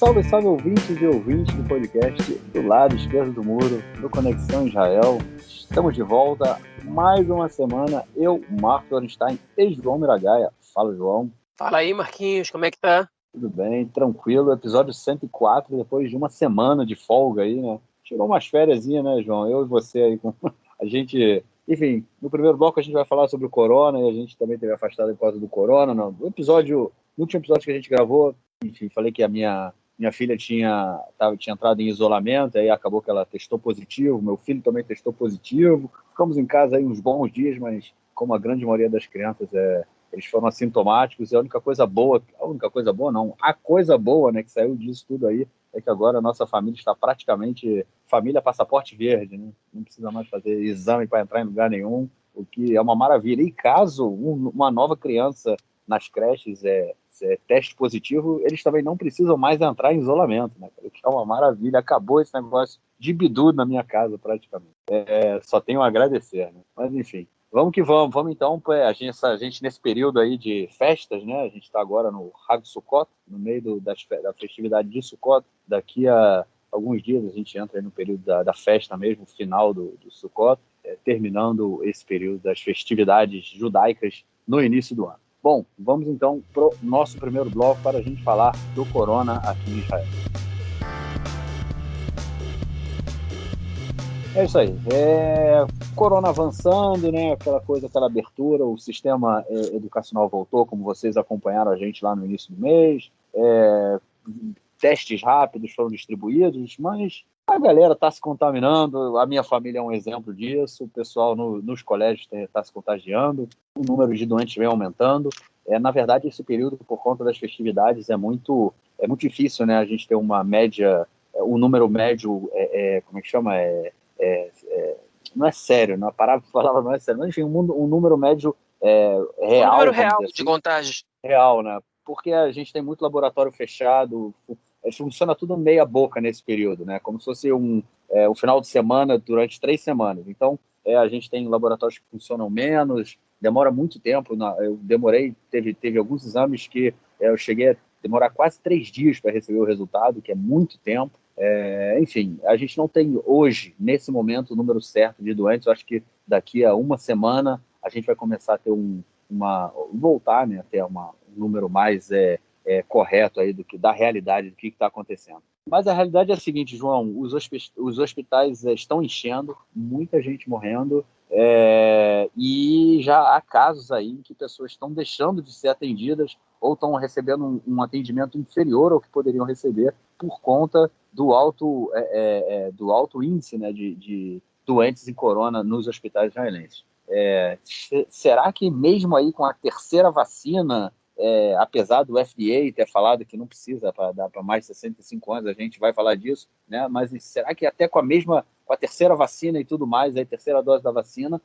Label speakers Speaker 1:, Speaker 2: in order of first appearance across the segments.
Speaker 1: Salve, salve ouvintes e ouvintes do podcast do lado esquerdo do muro, do Conexão Israel. Estamos de volta, mais uma semana. Eu, Marco Ornstein e João Miragaia. Fala, João.
Speaker 2: Fala aí, Marquinhos, como é que tá?
Speaker 1: Tudo bem, tranquilo. Episódio 104, depois de uma semana de folga aí, né? Tirou umas fériasinhas, né, João? Eu e você aí com a gente... Enfim, no primeiro bloco a gente vai falar sobre o corona e a gente também teve afastado por causa do corona. No último episódio que a gente gravou, enfim, falei que a minha filha tinha entrado em isolamento, aí acabou que ela testou positivo, meu filho também testou positivo. Ficamos em casa aí uns bons dias, mas como a grande maioria das crianças, eles foram assintomáticos, e a coisa boa não, a coisa boa, né, que saiu disso tudo aí, é que agora a nossa família está praticamente família passaporte verde, né? Não precisa mais fazer exame para entrar em lugar nenhum, o que é uma maravilha. E caso uma nova criança nas creches teste positivo, eles também não precisam mais entrar em isolamento, né? Que é uma maravilha. Acabou esse negócio de bidu na minha casa, praticamente. Só tenho a agradecer, né? Mas, enfim, vamos que vamos. Vamos, então, a gente nesse período aí de festas, né? A gente está agora no Hag Sukkot, no meio da festividade de Sukkot. Daqui a alguns dias a gente entra aí no período da festa mesmo, final do Sukkot, terminando esse período das festividades judaicas no início do ano. Bom, vamos então para o nosso primeiro bloco para a gente falar do corona aqui em Israel. É isso aí. Corona avançando, né? Aquela abertura, o sistema educacional voltou, como vocês acompanharam a gente lá no início do mês. Testes rápidos foram distribuídos, mas a galera está se contaminando. A minha família é um exemplo disso. O pessoal nos colégios está se contagiando. O número de doentes vem aumentando. Na verdade, esse período, por conta das festividades, é muito difícil, né? A gente ter uma média, um número médio, como é que chama? Não é sério, a palavra não é sério, mas enfim, um número médio real.
Speaker 2: Um número real de contágios.
Speaker 1: Real, né? Porque a gente tem muito laboratório fechado, funciona tudo meia boca nesse período, né? Como se fosse um final de semana durante 3 semanas. Então, a gente tem laboratórios que funcionam menos, demora muito tempo. Eu teve alguns exames que eu cheguei a demorar quase 3 dias para receber o resultado, que é muito tempo. Enfim, a gente não tem hoje, nesse momento, o número certo de doentes. Eu acho que daqui a uma semana a gente vai começar a ter voltar, né, a ter um número mais correto aí da realidade do que está acontecendo. Mas a realidade é a seguinte, João, os hospitais estão enchendo, muita gente morrendo, e já há casos aí em que pessoas estão deixando de ser atendidas ou estão recebendo um atendimento inferior ao que poderiam receber por conta do alto índice, né, de doentes em corona nos hospitais israelenses. Será que mesmo aí com a terceira vacina, apesar do FDA ter falado que não precisa para dar para mais de 65 anos, a gente vai falar disso, né? Mas será que até com a terceira vacina e tudo mais, a terceira dose da vacina,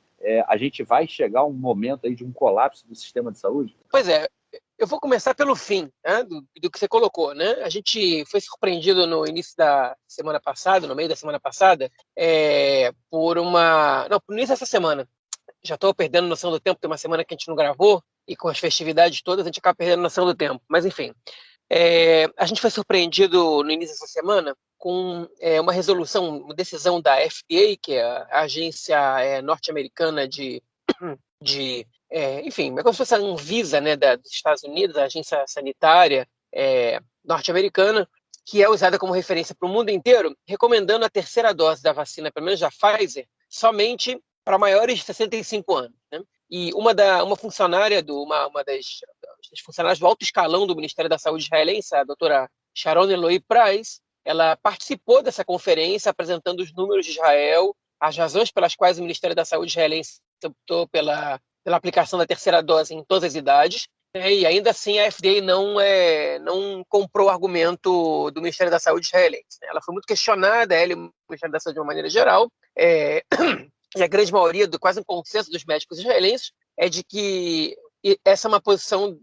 Speaker 1: a gente vai chegar a um momento aí de um colapso do sistema de saúde?
Speaker 2: Pois é, eu vou começar pelo fim, né, do que você colocou, né? A gente foi surpreendido no início da semana passada, no meio da semana passada, no início dessa semana. Já estou perdendo noção do tempo, tem uma semana que a gente não gravou, e com as festividades todas a gente acaba perdendo noção do tempo. Mas, enfim, a gente foi surpreendido no início dessa semana com uma decisão da FDA, que é a agência norte-americana enfim, é como se fosse a Anvisa, né, dos Estados Unidos, a agência sanitária norte-americana, que é usada como referência para o mundo inteiro, recomendando a terceira dose da vacina, pelo menos da Pfizer, somente para maiores de 65 anos. Né? E uma funcionária, uma das funcionárias do alto escalão do Ministério da Saúde israelense, a doutora Sharon Eloy Price, ela participou dessa conferência apresentando os números de Israel, as razões pelas quais o Ministério da Saúde israelense optou pela aplicação da terceira dose em todas as idades, e ainda assim a FDA não comprou o argumento do Ministério da Saúde israelense. Ela foi muito questionada, o Ministério da Saúde de uma maneira geral, e a grande maioria, quase um consenso dos médicos israelenses, é de que essa é uma posição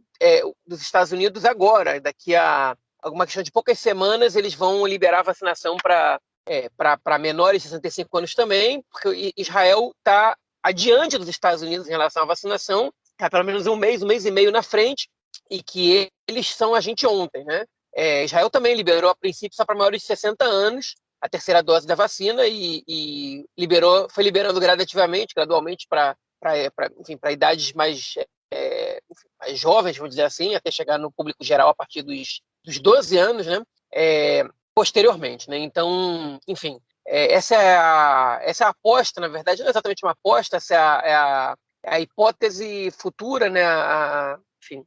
Speaker 2: dos Estados Unidos agora. Daqui a alguma questão de poucas semanas, eles vão liberar a vacinação para menores de 65 anos também, porque Israel está adiante dos Estados Unidos em relação à vacinação, está pelo menos um mês e meio na frente, e que eles são a gente ontem, né? Israel também liberou, a princípio, só para maiores de 60 anos, a terceira dose da vacina e foi liberando gradualmente para idades mais jovens, vamos dizer assim, até chegar no público geral a partir dos 12 anos, né? Posteriormente, né? Então, enfim, essa é a aposta, na verdade, não é exatamente uma aposta, essa é a hipótese futura, né? Enfim,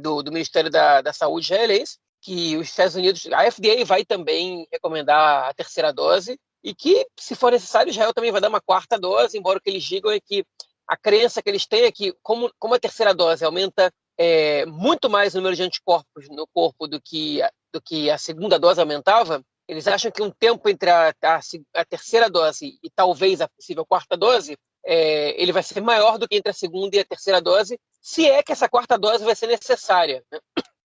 Speaker 2: do Ministério da Saúde israelense, que os Estados Unidos, a FDA vai também recomendar a terceira dose e que, se for necessário, Israel também vai dar uma quarta dose, embora o que eles digam é que a crença que eles têm é que, como a terceira dose aumenta muito mais o número de anticorpos no corpo do que a segunda dose aumentava, eles acham que um tempo entre a terceira dose e talvez a possível quarta dose, ele vai ser maior do que entre a segunda e a terceira dose, se é que essa quarta dose vai ser necessária, né?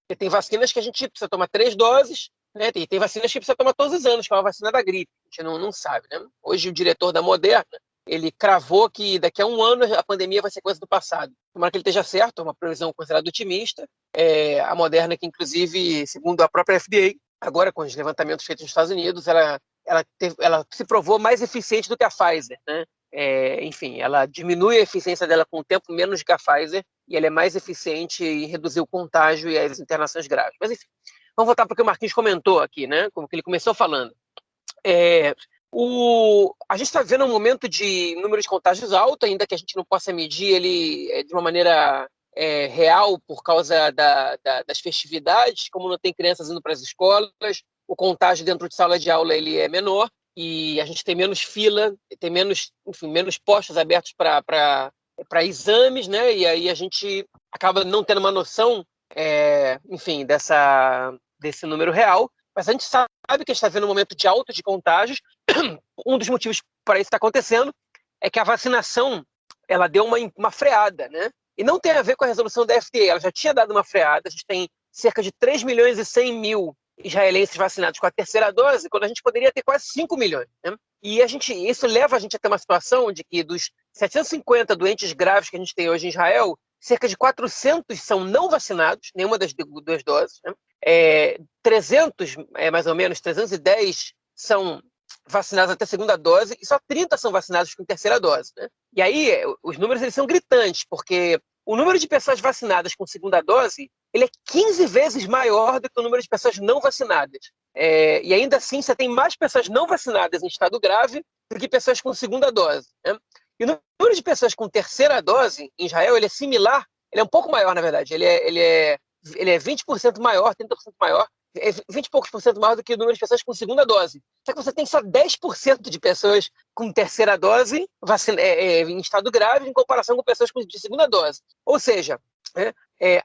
Speaker 2: Porque tem vacinas que a gente precisa tomar 3 doses, né? Tem vacinas que precisa tomar todos os anos, que é uma vacina da gripe. A gente não sabe, né? Hoje o diretor da Moderna, ele cravou que daqui a 1 ano a pandemia vai ser coisa do passado. Tomara que ele esteja certo, é uma previsão considerada otimista. A Moderna, que inclusive, segundo a própria FDA, agora com os levantamentos feitos nos Estados Unidos, ela se provou mais eficiente do que a Pfizer, né? Enfim, ela diminui a eficiência dela com o tempo menos que a Pfizer e ela é mais eficiente em reduzir o contágio e as internações graves. Mas, enfim, vamos voltar para o que o Marquinhos comentou aqui, né? Como que ele começou falando. A gente está vendo um momento de número de contágios alto, ainda que a gente não possa medir ele de uma maneira real por causa das festividades, como não tem crianças indo para as escolas, o contágio dentro de sala de aula ele é menor e a gente tem menos fila, tem menos postos abertos para exames, né? E aí a gente acaba não tendo uma noção, enfim, desse número real, mas a gente sabe que a gente está vendo um momento de alto de contágios. Um dos motivos para isso estar acontecendo é que a vacinação ela deu uma freada, né? E não tem a ver com a resolução da FDA, ela já tinha dado uma freada, a gente tem cerca de 3 milhões e 100 mil israelenses vacinados com a terceira dose, quando a gente poderia ter quase 5 milhões. Né? E isso leva a gente a ter uma situação de que dos 750 doentes graves que a gente tem hoje em Israel, cerca de 400 são não vacinados, nenhuma das duas doses. Né? 300, mais ou menos, 310 são vacinados até a segunda dose e só 30 são vacinados com terceira dose. Né? E aí os números eles são gritantes, porque o número de pessoas vacinadas com segunda dose ele é 15 vezes maior do que o número de pessoas não vacinadas. E ainda assim, você tem mais pessoas não vacinadas em estado grave do que pessoas com segunda dose. Né? E o número de pessoas com terceira dose em Israel ele é similar, ele é um pouco maior, na verdade. Ele é 20% maior, 30% maior, 20 e poucos por cento maior do que o número de pessoas com segunda dose. Só que você tem só 10% de pessoas com terceira dose em estado grave em comparação com pessoas de segunda dose. Ou seja,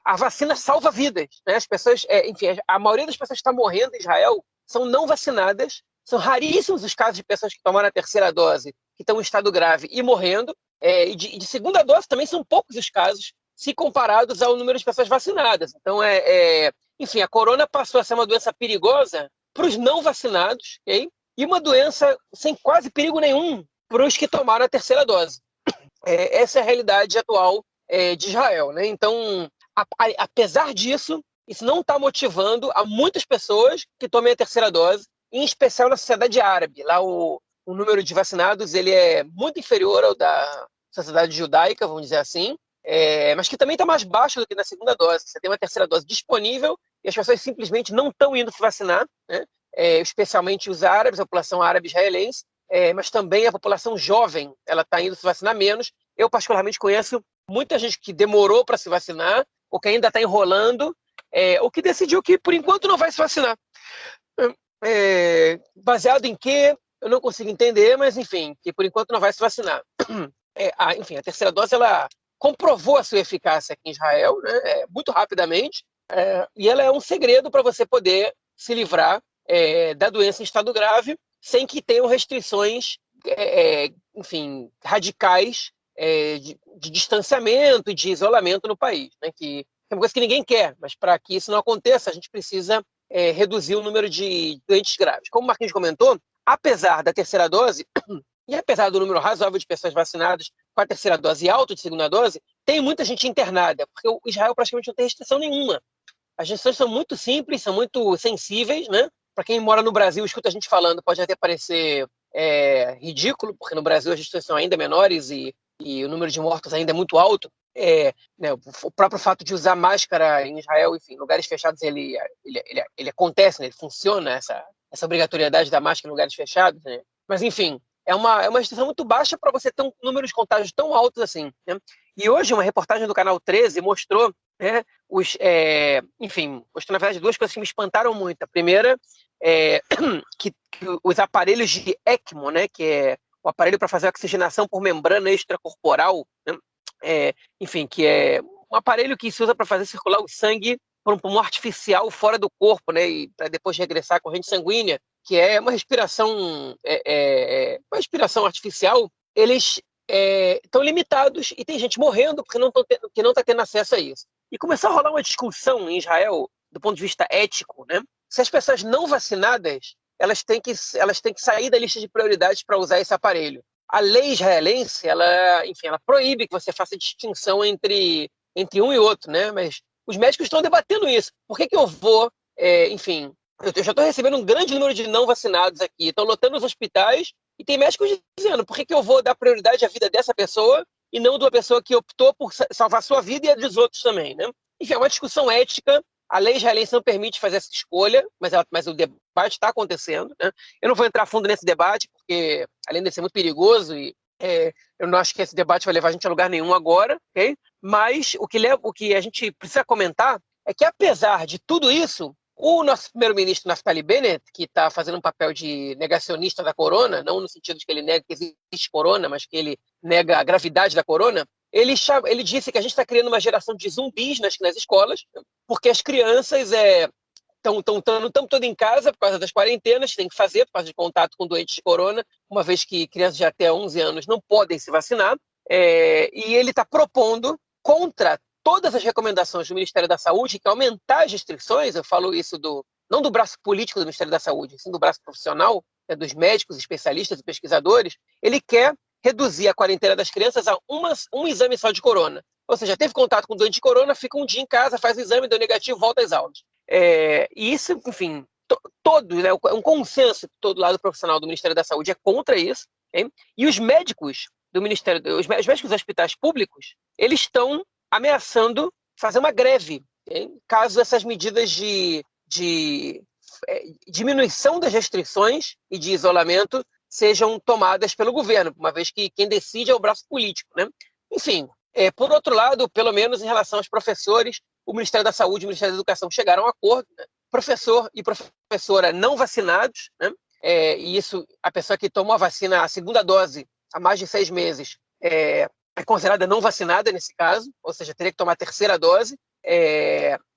Speaker 2: a vacina salva vidas. Né? As pessoas, enfim, a maioria das pessoas que está morrendo em Israel são não vacinadas. São raríssimos os casos de pessoas que tomaram a terceira dose que estão em estado grave e morrendo. E de segunda dose também são poucos os casos se comparados ao número de pessoas vacinadas. Então, enfim, a corona passou a ser uma doença perigosa para os não vacinados, okay? E uma doença sem quase perigo nenhum para os que tomaram a terceira dose. Essa é a realidade atual de Israel. Né? Então, apesar disso, isso não está motivando a muitas pessoas que tomem a terceira dose, em especial na sociedade árabe. Lá o número de vacinados ele é muito inferior ao da sociedade judaica, vamos dizer assim, mas que também está mais baixo do que na segunda dose. Você tem uma terceira dose disponível e as pessoas simplesmente não estão indo se vacinar, né? Especialmente os árabes, a população árabe israelense, mas também a população jovem, ela está indo se vacinar menos. Eu, particularmente, conheço muita gente que demorou para se vacinar, ou que ainda está enrolando, ou que decidiu que, por enquanto, não vai se vacinar. Baseado em quê? Eu não consigo entender, mas, enfim, que por enquanto não vai se vacinar. Enfim, a terceira dose, ela comprovou a sua eficácia aqui em Israel, né, muito rapidamente, e ela é um segredo para você poder se livrar da doença em estado grave sem que tenham restrições, enfim, radicais de distanciamento e de isolamento no país, né, que é uma coisa que ninguém quer, mas para que isso não aconteça, a gente precisa reduzir o número de doentes graves. Como o Marquinhos comentou, apesar da terceira dose, e apesar do número razoável de pessoas vacinadas com a terceira dose e alto de segunda dose, tem muita gente internada, porque o Israel praticamente não tem restrição nenhuma. As restrições são muito simples, são muito sensíveis, né? Para quem mora no Brasil, escuta a gente falando, pode até parecer ridículo, porque no Brasil as restrições são ainda menores e o número de mortos ainda é muito alto. Né, o próprio fato de usar máscara em Israel, enfim, lugares fechados, ele acontece, né, ele funciona, essa obrigatoriedade da máscara em lugares fechados, né? Mas, enfim, é uma restrição muito baixa para você ter um número de contágios tão altos assim, né? E hoje uma reportagem do Canal 13 mostrou, né, enfim, mostrou na verdade duas coisas que me espantaram muito. A primeira que os aparelhos de ECMO, né, que é o aparelho para fazer oxigenação por membrana extracorporal, né, enfim, que é um aparelho que se usa para fazer circular o sangue por um pulmão artificial fora do corpo, né, e para depois regressar à corrente sanguínea, que é uma respiração artificial. Eles estão limitados e tem gente morrendo porque não está tendo acesso a isso. E começou a rolar uma discussão em Israel do ponto de vista ético, né? Se as pessoas não vacinadas elas têm que sair da lista de prioridades para usar esse aparelho. A lei israelense, enfim, ela proíbe que você faça distinção entre um e outro, né? Mas os médicos estão debatendo isso. Por que eu vou, enfim, eu já estou recebendo um grande número de não vacinados aqui, estão lotando os hospitais e tem médicos dizendo por que eu vou dar prioridade à vida dessa pessoa e não de uma pessoa que optou por salvar sua vida e a dos outros também, né? Enfim, é uma discussão ética. A lei israelense não permite fazer essa escolha, mas o debate está acontecendo, né? Eu não vou entrar fundo nesse debate, porque, além de ser muito perigoso, eu não acho que esse debate vai levar a gente a lugar nenhum agora, ok? Mas o que a gente precisa comentar é que, apesar de tudo isso, o nosso primeiro-ministro Naftali Bennett, que está fazendo um papel de negacionista da corona, não no sentido de que ele nega que existe corona, mas que ele nega a gravidade da corona, ele disse que a gente está criando uma geração de zumbis nas escolas, porque as crianças estão todo em casa por causa das quarentenas, tem que fazer por causa de contato com doentes de corona, uma vez que crianças de até 11 anos não podem se vacinar, e ele está propondo, contra todas as recomendações do Ministério da Saúde, que é aumentar as restrições. Eu falo isso não do braço político do Ministério da Saúde, sim do braço profissional, dos médicos, especialistas e pesquisadores. Ele quer reduzir a quarentena das crianças a um exame só de corona. Ou seja, teve contato com doente de corona, fica um dia em casa, faz o exame, deu negativo, volta às aulas. E isso, enfim, né, um consenso de todo lado profissional do Ministério da Saúde é contra isso. Hein? E os médicos do Ministério, os médicos dos hospitais públicos, eles estão ameaçando fazer uma greve, hein? Caso essas medidas de diminuição das restrições e de isolamento sejam tomadas pelo governo, uma vez que quem decide é o braço político, né? Enfim, por outro lado, pelo menos em relação aos professores, o Ministério da Saúde e o Ministério da Educação chegaram a um acordo, né? Professor e professora não vacinados, né? E isso, a pessoa que tomou a vacina, a segunda dose, há mais de 6 meses, é considerada não vacinada nesse caso, ou seja, teria que tomar a terceira dose,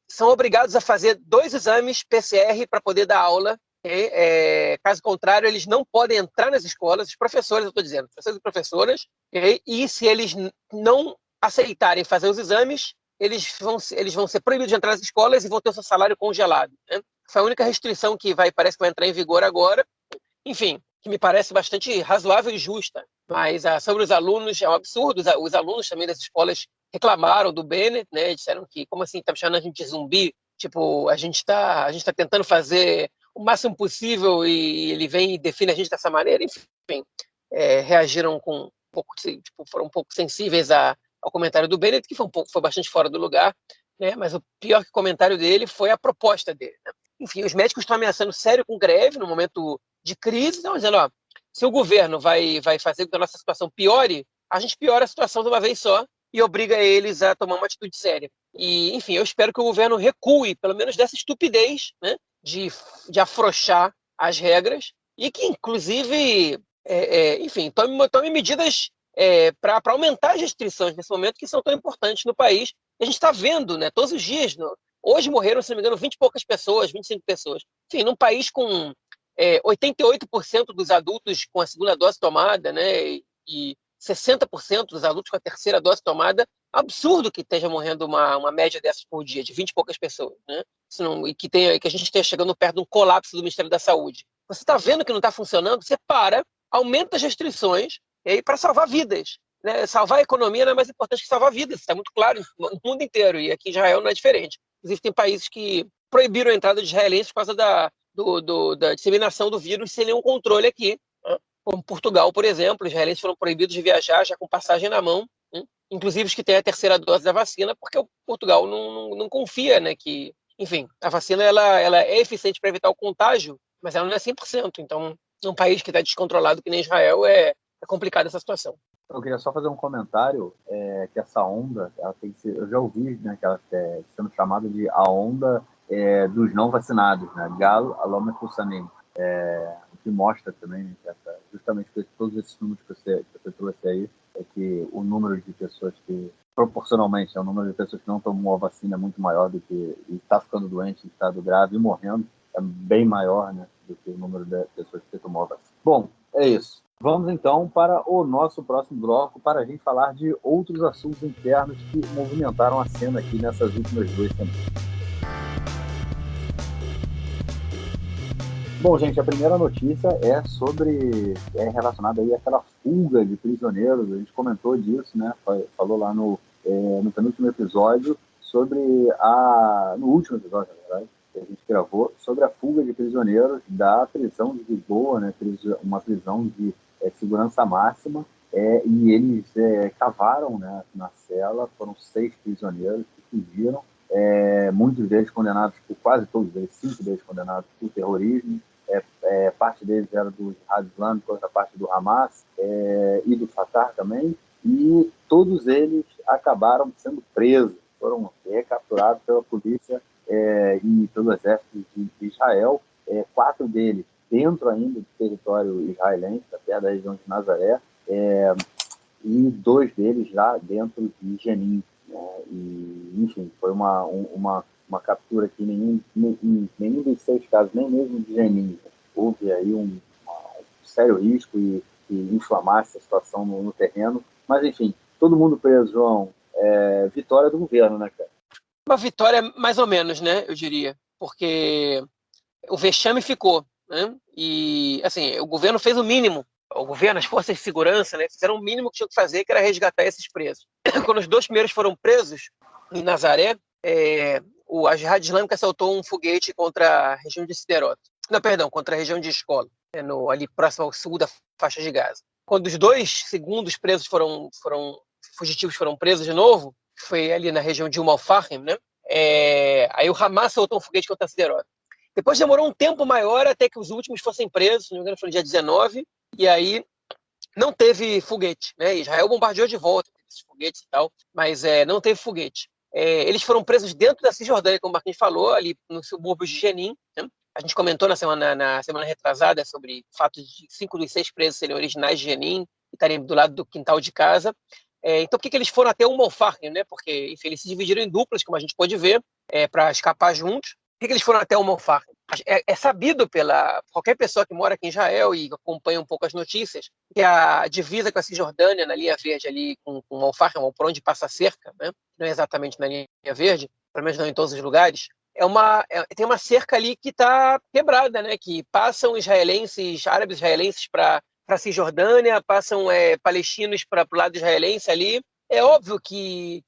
Speaker 2: são obrigados a fazer 2 exames PCR para poder dar aula. Caso contrário, eles não podem entrar nas escolas, os professores, eu estou dizendo, professores e professoras, e se eles não aceitarem fazer os exames, eles vão ser proibidos de entrar nas escolas e vão ter o seu salário congelado, né? Foi a única restrição que parece que vai entrar em vigor agora. Enfim, que me parece bastante razoável e justa. Mas sobre os alunos, é um absurdo. Os alunos também das escolas reclamaram do Bennett, né? Disseram que, como assim, está chamando a gente de zumbi? Tipo, a gente tá tentando fazer o máximo possível e ele vem e define a gente dessa maneira. Enfim, reagiram com foram um pouco sensíveis ao comentário do Bennett, que foi bastante fora do lugar, né? Mas o pior que o comentário dele foi a proposta dele, né? Enfim, os médicos estão ameaçando sério com greve no momento de crise, estão dizendo, se o governo vai fazer com que a nossa situação piore, a gente piora a situação de uma vez só e obriga eles a tomar uma atitude séria. E, enfim, eu espero que o governo recue, pelo menos dessa estupidez, né, de afrouxar as regras e que, inclusive, enfim, tome medidas para aumentar as restrições nesse momento que são tão importantes no país. E a gente está vendo, né, todos os dias, hoje morreram, se não me engano, 20 e poucas pessoas, 25 pessoas. Enfim, num país com 88% dos adultos com a segunda dose tomada, né, e 60% dos adultos com a terceira dose tomada, absurdo que esteja morrendo uma média dessas por dia, de 20 e poucas pessoas, né? E que a gente esteja chegando perto de um colapso do Ministério da Saúde. Você está vendo que não está funcionando, você aumenta as restrições para salvar vidas. Né? Salvar a economia não é mais importante que salvar vidas, está muito claro no mundo inteiro, e aqui em Israel não é diferente. Inclusive, tem países que proibiram a entrada de israelenses por causa da disseminação do vírus sem nenhum controle aqui, né? Como Portugal, por exemplo, os israelenses foram proibidos de viajar já com passagem na mão, né? Inclusive os que têm a terceira dose da vacina, porque o Portugal não confia, né, que, enfim, a vacina ela é eficiente para evitar o contágio, mas ela não é 100%. Então, num país que está descontrolado que nem Israel, é complicada essa situação.
Speaker 1: Eu queria só fazer um comentário, que essa onda, ela tem que ser, eu já ouvi, né, que ela sendo chamada de a onda dos não vacinados, né, Gal Aloma Kussanim, o que mostra também, né, justamente todos esses números que você trouxe aí, é que o número de pessoas que, proporcionalmente, o número de pessoas que não tomou a vacina é muito maior do que está ficando doente, em estado grave e morrendo, é bem maior, né, do que o número de pessoas que tomou a vacina. Bom, é isso. Vamos então para o nosso próximo bloco para a gente falar de outros assuntos internos que movimentaram a cena aqui nessas últimas 2 semanas. Bom, gente, a primeira notícia é relacionada aí àquela fuga de prisioneiros. A gente comentou disso, né? Falou lá no penúltimo episódio no último episódio, na verdade, que a gente gravou, sobre a fuga de prisioneiros da prisão de Lisboa, né? Uma prisão de segurança máxima, e eles cavaram, né, na cela. Foram 6 prisioneiros que fugiram, muitos deles condenados quase todos eles, 5 deles condenados por terrorismo. Parte deles era do Jihad Islâmico, outra parte do Hamas e do Fatah também, e todos eles acabaram sendo presos, foram recapturados pela polícia e pelo exército de Israel, 4 deles dentro ainda do território israelense, até da região de Nazaré, e 2 deles lá dentro de Jenin, né? E, enfim, foi uma captura que nenhum dos 6 casos, nem mesmo de Jenin, houve aí um sério risco e inflamasse a situação no terreno. Mas, enfim, todo mundo preso, João. Vitória do governo, né, cara?
Speaker 2: Uma vitória mais ou menos, né, eu diria, porque o vexame ficou, né? E, assim, o governo fez o mínimo. O governo, as forças de segurança, né, fizeram o mínimo que tinham que fazer, que era resgatar esses presos. Quando os 2 primeiros foram presos, em Nazaré, a Jihad Islâmica soltou um foguete contra a região de Sderot. Não, perdão, contra a região de Escola, ali próximo ao sul da faixa de Gaza. Quando os 2 segundos presos fugitivos foram presos de novo, foi ali na região de Al-Fahim, né? Aí o Hamas soltou um foguete contra Sderot. Depois demorou um tempo maior até que os últimos fossem presos, se não me engano foi no dia 19, e aí não teve foguete, né? Israel bombardeou de volta esses foguetes e tal, mas não teve foguete. Eles foram presos dentro da Cisjordânia, como o Marquinhos falou, ali no subúrbio de Jenin, né? A gente comentou na semana retrasada sobre o fato de 5 dos 6 presos serem originais de Jenin e estarem do lado do quintal de casa. Então, por que eles foram até Al-Fahim, né? Porque, enfim, eles se dividiram em duplas, como a gente pôde ver, para escapar juntos. Por que eles foram até Al-Fahim? É sabido pela qualquer pessoa que mora aqui em Israel e acompanha um pouco as notícias que a divisa com a Cisjordânia, na linha verde ali com Al-Fahim, por onde passa a cerca, né? Não é exatamente na linha verde, pelo menos não em todos os lugares, tem uma cerca ali que está quebrada, né? Que passam árabes israelenses para a Cisjordânia, passam palestinos para o lado israelense ali. É óbvio que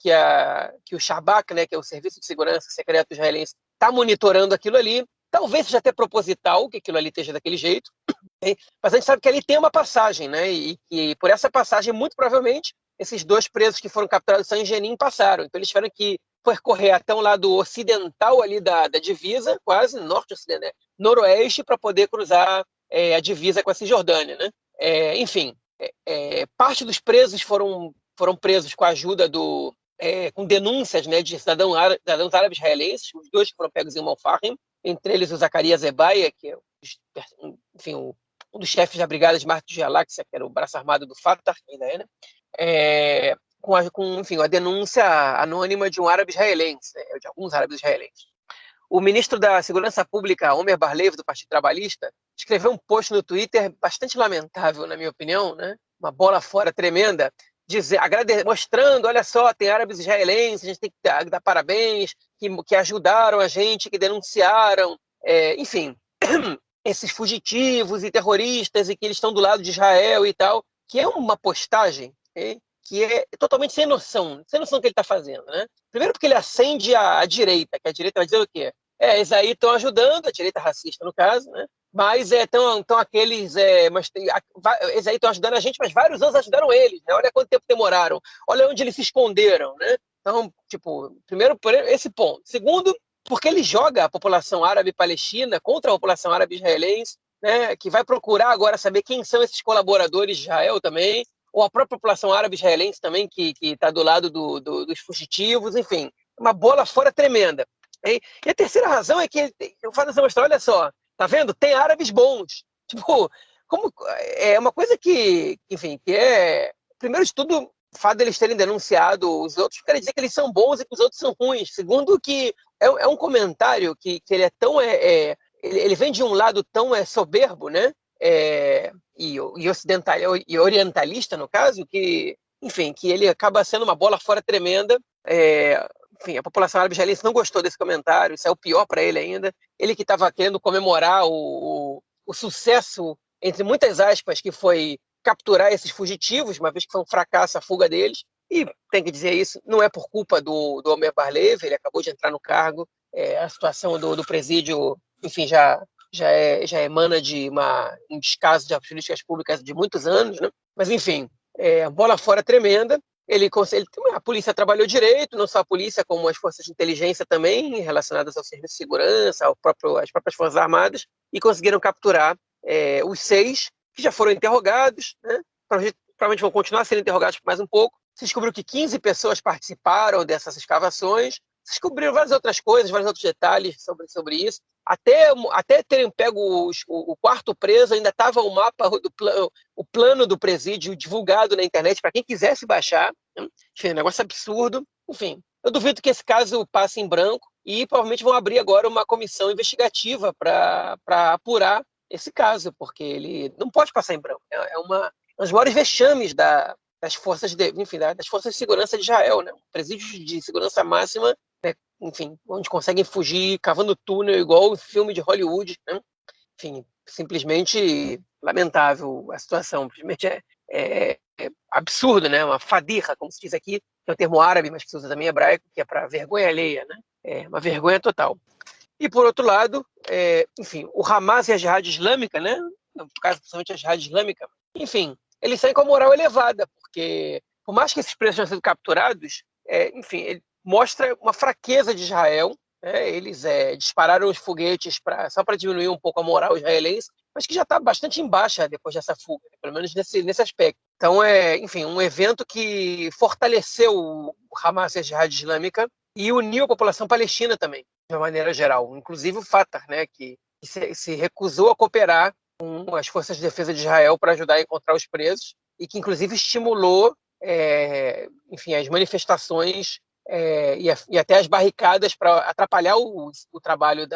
Speaker 2: o Shabak, né, que é o Serviço de Segurança Secreto Israelense, está monitorando aquilo ali. Talvez seja até proposital que aquilo ali esteja daquele jeito, mas a gente sabe que ali tem uma passagem, né? E por essa passagem, muito provavelmente, esses 2 presos que foram capturados em Jenin passaram. Então eles tiveram que percorrer até um lado ocidental ali da divisa, quase norte-ocidente, noroeste, para poder cruzar a divisa com a Cisjordânia, né? Enfim, parte dos presos foram presos com a ajuda com denúncias, né, de cidadãos árabes israelenses, os 2 que foram pegos em Al-Fahim, entre eles o Zacarias Ebaia, que é enfim, um dos chefes da Brigada de Marte de Al-Aqsa, que era o braço armado do Fatah, ainda né? Enfim, a denúncia anônima de um árabe israelense, né, de alguns árabes israelenses. O ministro da Segurança Pública, Omer Bar-Lev, do Partido Trabalhista, escreveu um post no Twitter bastante lamentável, na minha opinião, né? Uma bola fora tremenda, mostrando, olha só, tem árabes israelenses, a gente tem que dar parabéns, que ajudaram a gente, que denunciaram, enfim, esses fugitivos e terroristas, e que eles estão do lado de Israel e tal, que é uma postagem que é totalmente sem noção do que ele está fazendo, né? Primeiro porque ele acende a direita, que a direita vai dizer o quê? Esses aí estão ajudando, a direita racista no caso, né? Mas estão aqueles, esses aí estão ajudando a gente, mas vários anos ajudaram eles, né? Olha quanto tempo demoraram, olha onde eles se esconderam, né? Então, tipo, primeiro por esse ponto. Segundo, porque ele joga a população árabe palestina contra a população árabe israelense, né? Que vai procurar agora saber quem são esses colaboradores de Israel também, ou a própria população árabe israelense também, que está do lado dos fugitivos, enfim, uma bola fora tremenda. E a terceira razão é que eu falo essa história, olha só, tá vendo? Tem árabes bons. Tipo, como é uma coisa que, enfim, que é, primeiro de tudo, o fato deles terem denunciado os outros quer dizer que eles são bons e que os outros são ruins. Segundo, que é um comentário que ele é tão ele vem de um lado tão soberbo, né? E ocidental e orientalista no caso, que, enfim, que ele acaba sendo uma bola fora tremenda. Enfim, a população árabe israelense não gostou desse comentário, isso é o pior para ele ainda. Ele que estava querendo comemorar o sucesso, entre muitas aspas, que foi capturar esses fugitivos, uma vez que foi um fracasso a fuga deles. E tem que dizer isso, não é por culpa do Omer Bar-Lev, ele acabou de entrar no cargo. A situação do presídio, enfim, já emana de um descaso de políticas públicas de muitos anos, né? Mas, enfim, bola fora tremenda. A polícia trabalhou direito, não só a polícia, como as forças de inteligência também, relacionadas ao serviço de segurança, às próprias forças armadas, e conseguiram capturar os 6, que já foram interrogados, né? Provavelmente vão continuar sendo interrogados por mais um pouco. Se descobriu que 15 pessoas participaram dessas escavações, se descobriram várias outras coisas, vários outros detalhes sobre isso. Até terem pego o quarto preso, ainda estava o mapa o plano do presídio divulgado na internet para quem quisesse baixar. Enfim, um negócio absurdo. Enfim, eu duvido que esse caso passe em branco e provavelmente vão abrir agora uma comissão investigativa para apurar esse caso, porque ele não pode passar em branco. É um dos maiores vexames das forças das forças de segurança de Israel, né? Um presídio de segurança máxima, né? Enfim, onde conseguem fugir cavando túnel igual um filme de Hollywood, né? Enfim, simplesmente lamentável a situação, simplesmente é absurdo, né? Uma fadirra, como se diz aqui, que é um termo árabe, mas que se usa também hebraico, que é para vergonha alheia, né? É uma vergonha total. E, por outro lado, enfim, o Hamas e a Jihad Islâmica, né? No caso, principalmente a Jihad Islâmica, enfim, eles saem com a moral elevada, porque, por mais que esses presos tenham sido capturados, enfim, ele mostra uma fraqueza de Israel. Eles dispararam os foguetes só para diminuir um pouco a moral israelense, mas que já está bastante em baixa depois dessa fuga, né? Pelo menos nesse aspecto. Então, enfim, um evento que fortaleceu o Hamas e a Jihad Islâmica e uniu a população palestina também, de uma maneira geral. Inclusive o Fatah, né, que se recusou a cooperar com as forças de defesa de Israel para ajudar a encontrar os presos e que, inclusive, estimulou enfim, as manifestações e até as barricadas para atrapalhar o trabalho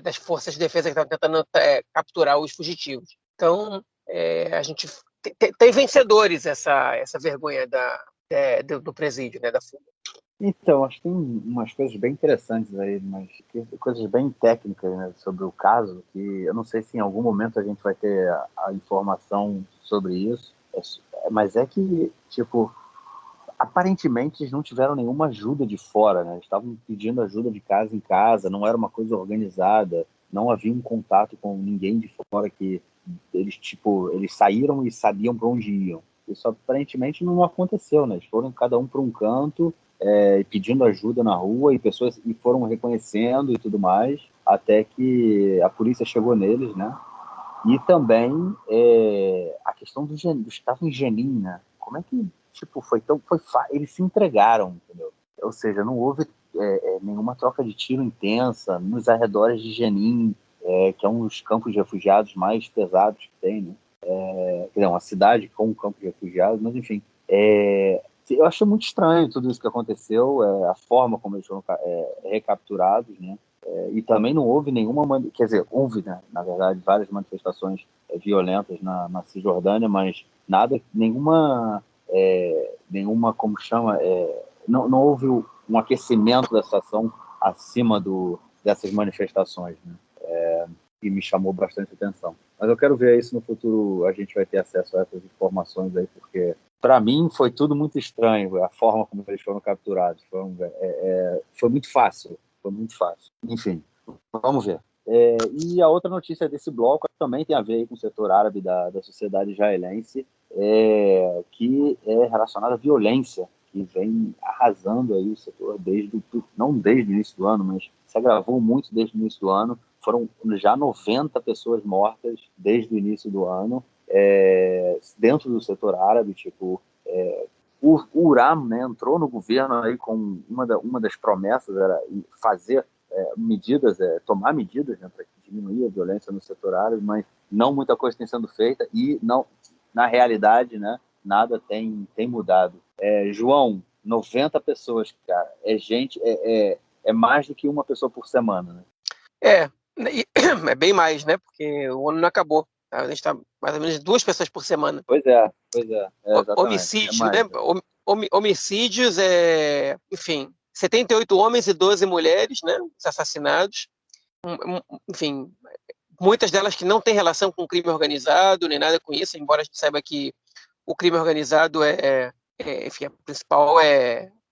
Speaker 2: das forças de defesa que estavam tentando capturar os fugitivos. Então, a gente tem vencedores essa vergonha do presídio, né, da fuga.
Speaker 1: Então, acho que tem umas coisas bem interessantes aí, mas coisas bem técnicas, né, sobre o caso, que eu não sei se em algum momento a gente vai ter a informação sobre isso, mas é que, tipo, aparentemente eles não tiveram nenhuma ajuda de fora, né? Eles estavam pedindo ajuda de casa em casa, não era uma coisa organizada, não havia um contato com ninguém de fora, que eles saíram e sabiam para onde iam. Isso aparentemente não aconteceu, né? Eles foram cada um para um canto, pedindo ajuda na rua, e pessoas foram reconhecendo e tudo mais, até que a polícia chegou neles, né? E também a questão do estava em Jenin, né? Como é que eles se entregaram, entendeu? Ou seja, não houve nenhuma troca de tiro intensa nos arredores de Jenin, que é um dos campos de refugiados mais pesados que tem, né? Quer dizer, uma cidade com um campo de refugiados, mas enfim. Eu achei muito estranho tudo isso que aconteceu, a forma como eles foram recapturados, né? E também não houve nenhuma, quer dizer, houve, né, na verdade, várias manifestações violentas na Cisjordânia, mas nenhuma, como chama, não houve um aquecimento da situação acima dessas manifestações, né? Que me chamou bastante atenção. Mas eu quero ver isso no futuro, a gente vai ter acesso a essas informações aí, porque para mim foi tudo muito estranho, a forma como eles foram capturados. Foi muito fácil, Enfim, vamos ver. E a outra notícia desse bloco também tem a ver com o setor árabe da sociedade israelense, que é relacionada à violência, que vem arrasando aí o setor não desde o início do ano, mas se agravou muito desde o início do ano. Foram já 90 pessoas mortas desde o início do ano, dentro do setor árabe. Tipo, o Uram, né, entrou no governo aí com uma das promessas era fazer medidas, tomar medidas, né, para diminuir a violência no setor árabe, mas não muita coisa tem sendo feita e não, na realidade, né, nada tem mudado. João, 90 pessoas, cara, é mais do que uma pessoa por semana, né?
Speaker 2: É bem mais, né? Porque o ano não acabou. A gente está mais ou menos 2 pessoas por semana.
Speaker 1: Pois é, exatamente.
Speaker 2: Homicídio, né? Homicídios, enfim, 78 homens e 12 mulheres, né? Assassinados. Enfim, muitas delas que não têm relação com crime organizado, nem nada com isso, embora a gente saiba que o crime organizado enfim, a principal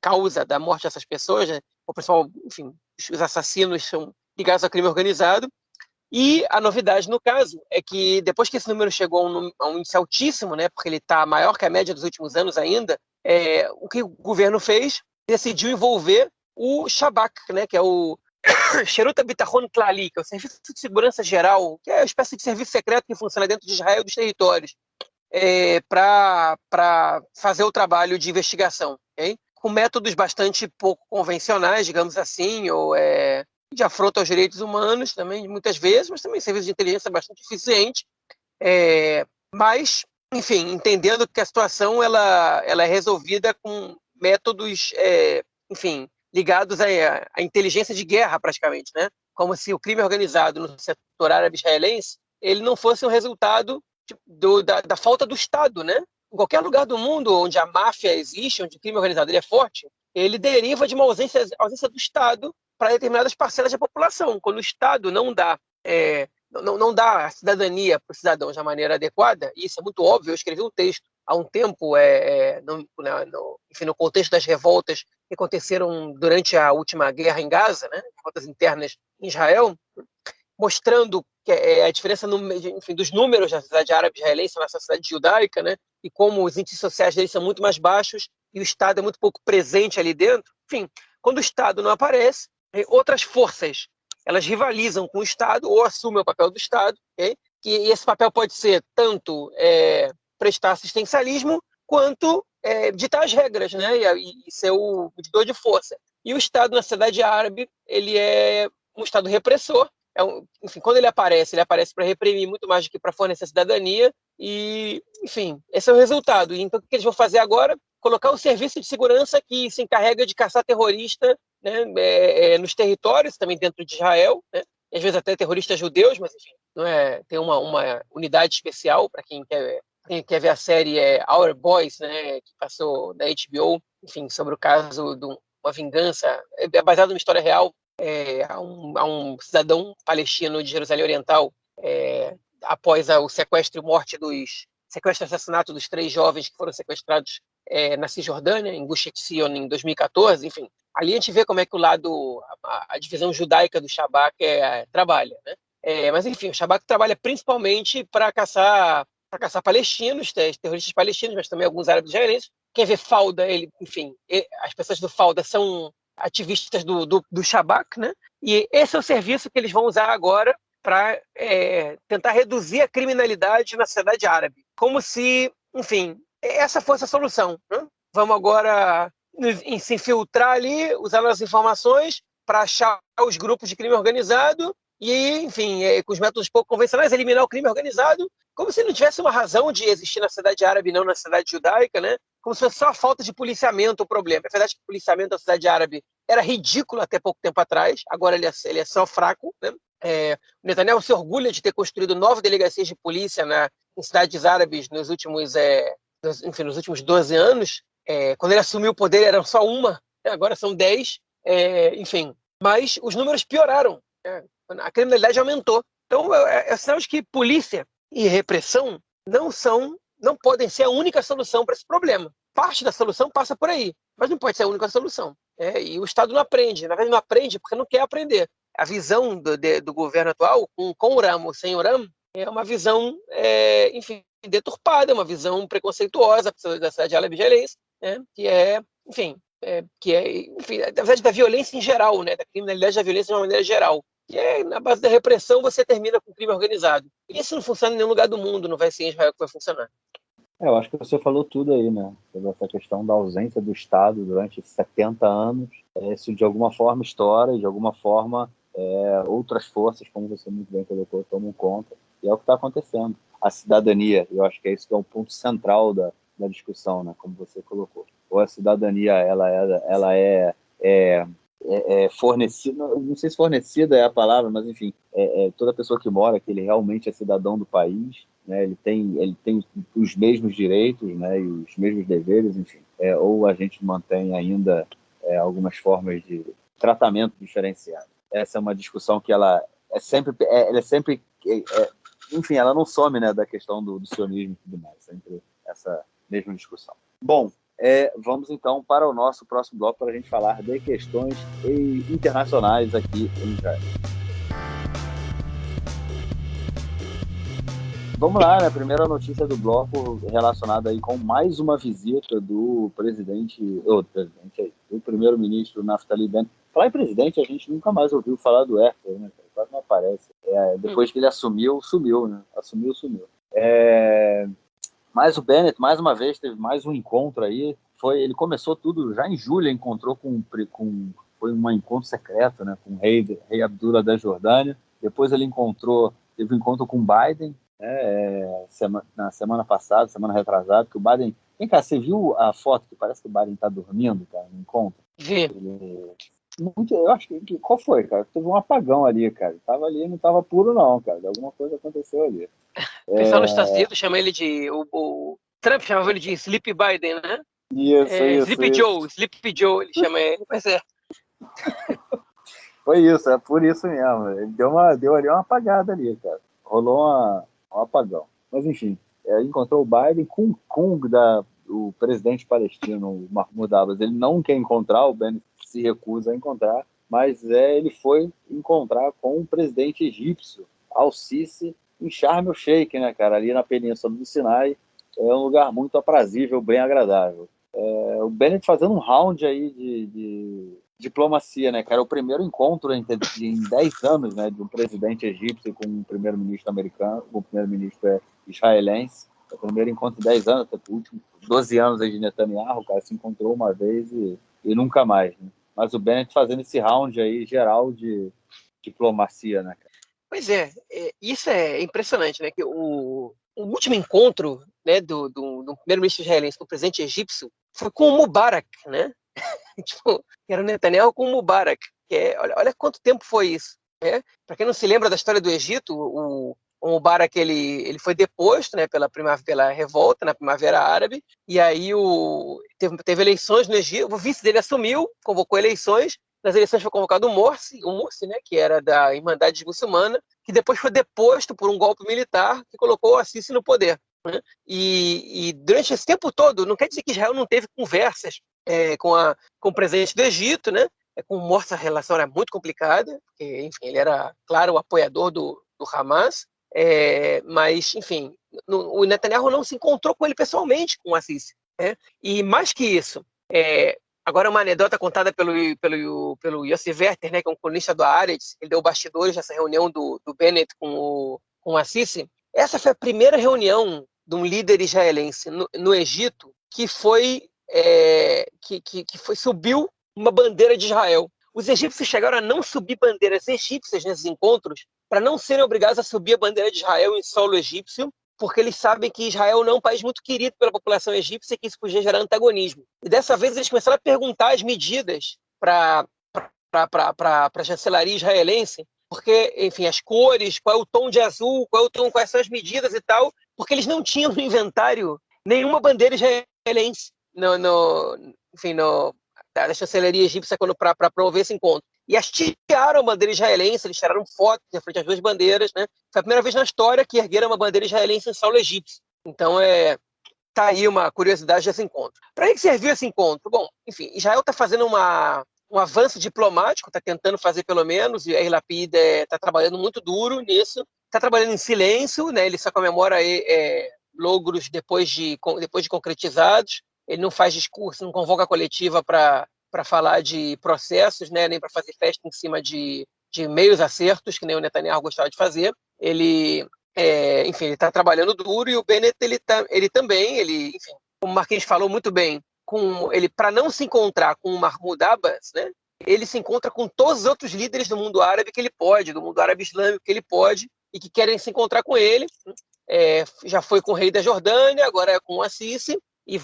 Speaker 2: causa da morte dessas pessoas, né? O principal, enfim, os assassinos são ligados ao crime organizado. E a novidade no caso é que depois que esse número chegou a um índice altíssimo, né, porque ele está maior que a média dos últimos anos ainda, o que o governo fez, decidiu envolver o Shabak, né, que é o Sherut HaBitachon Klali, que é o Serviço de Segurança Geral, que é uma espécie de serviço secreto que funciona dentro de Israel e dos territórios, para fazer o trabalho de investigação, okay? Com métodos bastante pouco convencionais, digamos assim, ou de afronta aos direitos humanos também, muitas vezes, mas também serviço de inteligência bastante eficiente. Mas, enfim, entendendo que a situação ela é resolvida com métodos, enfim, ligados à inteligência de guerra, praticamente, né? Como se o crime organizado no setor árabe israelense ele não fosse um resultado da falta do Estado, né? Em qualquer lugar do mundo onde a máfia existe, onde o crime organizado ele é forte, ele deriva de uma ausência do Estado para determinadas parcelas da população. Quando o Estado não dá não dá a cidadania para os cidadãos da maneira adequada, e isso é muito óbvio. Eu escrevi um texto há um tempo, enfim, no contexto das revoltas que aconteceram durante a última guerra em Gaza, né, revoltas internas em Israel, mostrando que a diferença enfim, dos números da sociedade árabe israelense na sociedade judaica, né, e como os índices sociais deles são muito mais baixos e o Estado é muito pouco presente ali dentro. Enfim, quando o Estado não aparece, outras forças elas rivalizam com o Estado ou assumem o papel do Estado, okay? E esse papel pode ser tanto prestar assistencialismo quanto ditar as regras, né? E ser o medidor de força. E o Estado na sociedade árabe ele é um Estado repressor. Enfim, quando ele aparece para reprimir muito mais do que para fornecer cidadania. E, enfim, esse é o resultado. Então, o que eles vão fazer agora? Colocar um serviço de segurança que se encarrega de caçar terrorista, né, nos territórios, também dentro de Israel, né, e às vezes até terroristas judeus, mas enfim, não tem uma unidade especial para quem quer ver a série Our Boys, né, que passou da HBO, enfim, sobre o caso de uma vingança, baseado numa história real, a um cidadão palestino de Jerusalém Oriental, após o sequestro e morte sequestro e assassinato dos 3 jovens que foram sequestrados na Cisjordânia, em Gush Etzion, em 2014, enfim. Ali a gente vê como é que a divisão judaica do Shabak trabalha, né? Mas, enfim, o Shabak trabalha principalmente para caçar palestinos, terroristas palestinos, mas também alguns árabes israelenses. Quem vê Fauda, as pessoas do Fauda são ativistas do Shabak, né? E esse é o serviço que eles vão usar agora para tentar reduzir a criminalidade na sociedade árabe. Como se, enfim, essa fosse a solução, né? Vamos agora se infiltrar ali, usar as informações para achar os grupos de crime organizado e, enfim, com os métodos pouco convencionais, eliminar o crime organizado, como se não tivesse uma razão de existir na sociedade árabe e não na sociedade judaica, né? Como se fosse só a falta de policiamento o problema. É verdade que o policiamento da sociedade árabe era ridículo até pouco tempo atrás, agora ele é só fraco, né? O Netanyahu se orgulha de ter construído 9 delegacias de polícia em cidades árabes nos últimos 12 anos. Quando ele assumiu o poder era só uma, agora são 10, enfim. Mas os números pioraram, a criminalidade aumentou. Então é sinal de que polícia e repressão não são não podem ser a única solução para esse problema. Parte da solução passa por aí, mas não pode ser a única solução. E o Estado não aprende. Na verdade, não aprende porque não quer aprender. A visão do governo atual, com o RAM ou sem o RAM, é uma visão, enfim, deturpada, uma visão preconceituosa da diálogo israelense, né? Enfim, na verdade, da violência em geral, né? Da criminalidade da violência de uma maneira geral. Na base da repressão você termina com crime organizado. E isso não funciona em nenhum lugar do mundo, não vai ser em Israel que vai funcionar.
Speaker 1: Eu acho que você falou tudo aí, né? Sobre essa questão da ausência do Estado durante 70 anos. Isso, de alguma forma, estoura, e de alguma forma, outras forças, como você muito bem colocou, tomam conta. E é o que está acontecendo. A cidadania, eu acho que é isso que é um ponto central da discussão, né? Como você colocou. Ou a cidadania, ela é fornecida, não sei se fornecida é a palavra, mas enfim, toda pessoa que mora, que ele realmente é cidadão do país, né, ele tem os mesmos direitos, né, e os mesmos deveres, enfim, ou a gente mantém ainda algumas formas de tratamento diferenciado. Essa é uma discussão que ela é sempre, enfim, ela não some, né, da questão do sionismo e tudo mais, sempre essa mesma discussão. Bom, vamos então para o nosso próximo bloco para a gente falar de questões internacionais aqui em Israel. Vamos lá, né? Primeira notícia do bloco relacionada aí com mais uma visita do do primeiro-ministro Naftali Bennett. Falar em presidente, a gente nunca mais ouviu falar do Herzog, né? Quase não aparece. Depois que ele assumiu, sumiu, né? Sumiu. Mas o Bennett, mais uma vez, teve mais um encontro aí. Ele começou tudo já em julho, encontrou foi um encontro secreto, né, com o rei Abdullah da Jordânia. Depois ele teve um encontro com o Biden, na semana passada, semana retrasada, que o Biden... Vem cá, você viu a foto que parece que o Biden está dormindo, cara, no encontro?
Speaker 2: Vi.
Speaker 1: Eu acho que... Qual foi, cara? Teve um apagão ali, cara. Tava ali, não tava puro não, cara. Alguma coisa aconteceu ali.
Speaker 2: O pessoal nos Estados Unidos chama ele de... O Trump chamava ele de Sleepy Biden, né?
Speaker 1: Isso.
Speaker 2: Sleepy Joe, ele chama ele. Mas
Speaker 1: Foi isso, é por isso mesmo. Ele deu ali uma apagada ali, cara. Rolou um apagão. Mas, enfim, encontrou o Biden com o presidente palestino, o Mahmoud Abbas. Ele não quer encontrar, o Bennett se recusa a encontrar, mas ele foi encontrar com o presidente egípcio, Al-Sisi, em Sharm el-Sheikh, né, cara? Ali na Península do Sinai. É um lugar muito aprazível, bem agradável. O Bennett fazendo um round aí de diplomacia, né, cara? O primeiro encontro em 10 anos, né, de um presidente egípcio com um primeiro-ministro americano, com um primeiro-ministro israelense. É o primeiro encontro em 10 anos, o último 12 anos aí de Netanyahu, o cara se encontrou uma vez e nunca mais, né? Mas o Bennett fazendo esse round aí geral de diplomacia, né, cara?
Speaker 2: Pois isso é impressionante, né? Que o último encontro, né, do primeiro-ministro israelense com o presidente egípcio foi com o Mubarak, né? Tipo, era o Netanyahu com o Mubarak. Olha quanto tempo foi isso. Né? Para quem não se lembra da história do Egito, o Mubarak ele foi deposto, né, pela revolta na Primavera Árabe, e aí teve eleições no Egito, o vice dele assumiu, convocou eleições. Nas eleições foi convocado o Morsi, né, que era da Irmandade Muçulmana, que depois foi deposto por um golpe militar que colocou o Assisi no poder. Né? E durante esse tempo todo, não quer dizer que Israel não teve conversas com o presidente do Egito, né? Com o Morsi a relação era muito complicada, porque, enfim, ele era, claro, o apoiador do Hamas, mas, enfim, o Netanyahu não se encontrou com ele pessoalmente, com o Assisi. Né? E mais que isso, agora uma anedota contada pelo Yossi Werther, né, que é um colunista do Haaretz, ele deu bastidores dessa reunião do Bennett com o Assisi. Essa foi a primeira reunião de um líder israelense no Egito que subiu uma bandeira de Israel. Os egípcios chegaram a não subir bandeiras egípcias nesses encontros para não serem obrigados a subir a bandeira de Israel em solo egípcio, porque eles sabem que Israel não é um país muito querido pela população egípcia e que isso podia gerar antagonismo. E dessa vez eles começaram a perguntar as medidas para a chancelaria israelense, porque, enfim, as cores, qual é o tom de azul, quais são as medidas e tal, porque eles não tinham no inventário nenhuma bandeira israelense da chancelaria egípcia para promover esse encontro. E hastearam a bandeira israelense, eles tiraram fotos em frente às duas bandeiras, né? Foi a primeira vez na história que ergueram uma bandeira israelense em solo egípcio. Então, tá aí uma curiosidade desse encontro. Para que serviu esse encontro? Bom, enfim, Israel está fazendo um avanço diplomático, está tentando fazer pelo menos, e Yair Lapid está trabalhando muito duro nisso, está trabalhando em silêncio, né? Ele só comemora logros depois de concretizados, ele não faz discurso, não convoca a coletiva para falar de processos, né? Nem para fazer festa em cima de meios acertos, que nem o Netanyahu gostava de fazer. Enfim, ele está trabalhando duro, e o Bennett, ele também, enfim, como o Marquinhos falou muito bem, ele, para não se encontrar com o Mahmoud Abbas, né, ele se encontra com todos os outros líderes do mundo árabe que ele pode, do mundo árabe islâmico que ele pode, e que querem se encontrar com ele. Já foi com o rei da Jordânia, agora é com o Assisi, e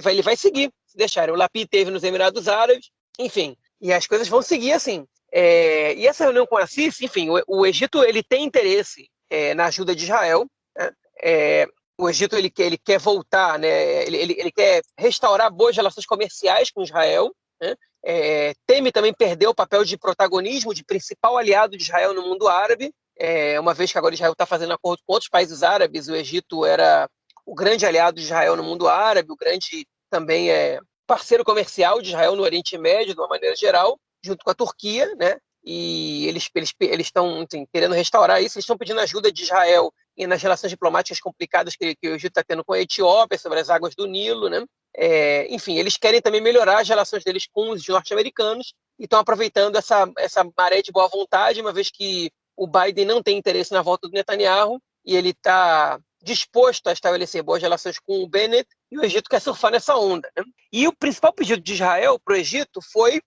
Speaker 2: ele vai seguir, se deixar. O Lapid teve nos Emirados Árabes, enfim, e as coisas vão seguir assim. E essa reunião com o Assisi, enfim, o Egito ele tem interesse na ajuda de Israel, né? O Egito ele quer voltar, né? Ele quer restaurar boas relações comerciais com Israel, né? Teme também perder o papel de protagonismo, de principal aliado de Israel no mundo árabe, uma vez que agora Israel está fazendo acordo com outros países árabes. O Egito era o grande aliado de Israel no mundo árabe, o grande também parceiro comercial de Israel no Oriente Médio, de uma maneira geral, junto com a Turquia, né? E eles estão querendo restaurar isso, eles estão pedindo ajuda de Israel nas relações diplomáticas complicadas que o Egito está tendo com a Etiópia, sobre as águas do Nilo, né? Enfim, eles querem também melhorar as relações deles com os norte-americanos e estão aproveitando essa maré de boa vontade, uma vez que o Biden não tem interesse na volta do Netanyahu e ele está disposto a estabelecer boas relações com o Bennett, e o Egito quer surfar nessa onda, né? E o principal pedido de Israel para o Egito foi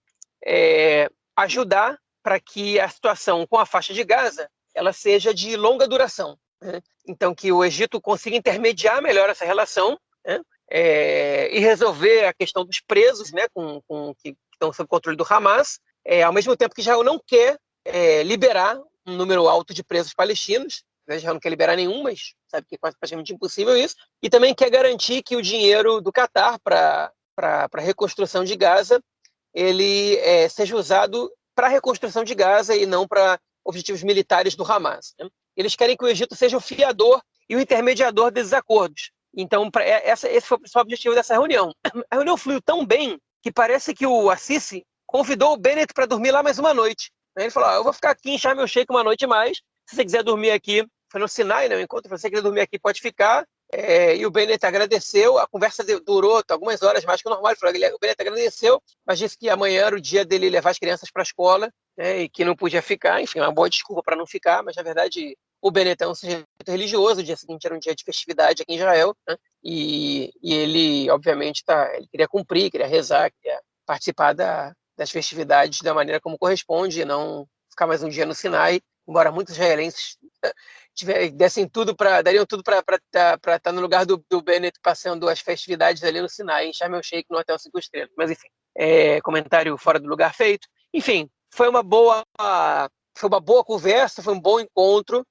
Speaker 2: ajudar para que a situação com a faixa de Gaza ela seja de longa duração, né? Então, que o Egito consiga intermediar melhor essa relação, né? E resolver a questão dos presos, né, que estão sob controle do Hamas, ao mesmo tempo que Israel não quer liberar um número alto de presos palestinos, né? Israel não quer liberar nenhum, mas sabe que é praticamente impossível isso, e também quer garantir que o dinheiro do Catar para a reconstrução de Gaza ele seja usado para a reconstrução de Gaza e não para objetivos militares do Hamas, né? Eles querem que o Egito seja o fiador e o intermediador desses acordos. Então, esse foi o principal objetivo dessa reunião. A reunião fluiu tão bem que parece que o Assisi convidou o Bennett para dormir lá mais uma noite. Ele falou: eu vou ficar aqui em Sharm el-Sheikh uma noite mais. Se você quiser dormir aqui, foi no Sinai, né? Enquanto você quiser dormir aqui, pode ficar. E o Bennett agradeceu. A conversa durou algumas horas mais que o normal. O Bennett agradeceu, mas disse que amanhã era o dia dele levar as crianças para a escola, né, e que não podia ficar. Enfim, uma boa desculpa para não ficar, mas na verdade o Bennett é um sujeito religioso. O dia seguinte era um dia de festividade aqui em Israel, né? E ele, obviamente, ele queria cumprir, queria rezar, queria participar das festividades da maneira como corresponde, e não ficar mais um dia no Sinai, embora muitos israelenses dariam tudo para estar no lugar do Bennett passando as festividades ali no Sinai, em Sharm el-Sheikh, no Hotel 5 Estrelas. Mas, enfim, comentário fora do lugar feito. Enfim, foi uma boa conversa, foi um bom encontro.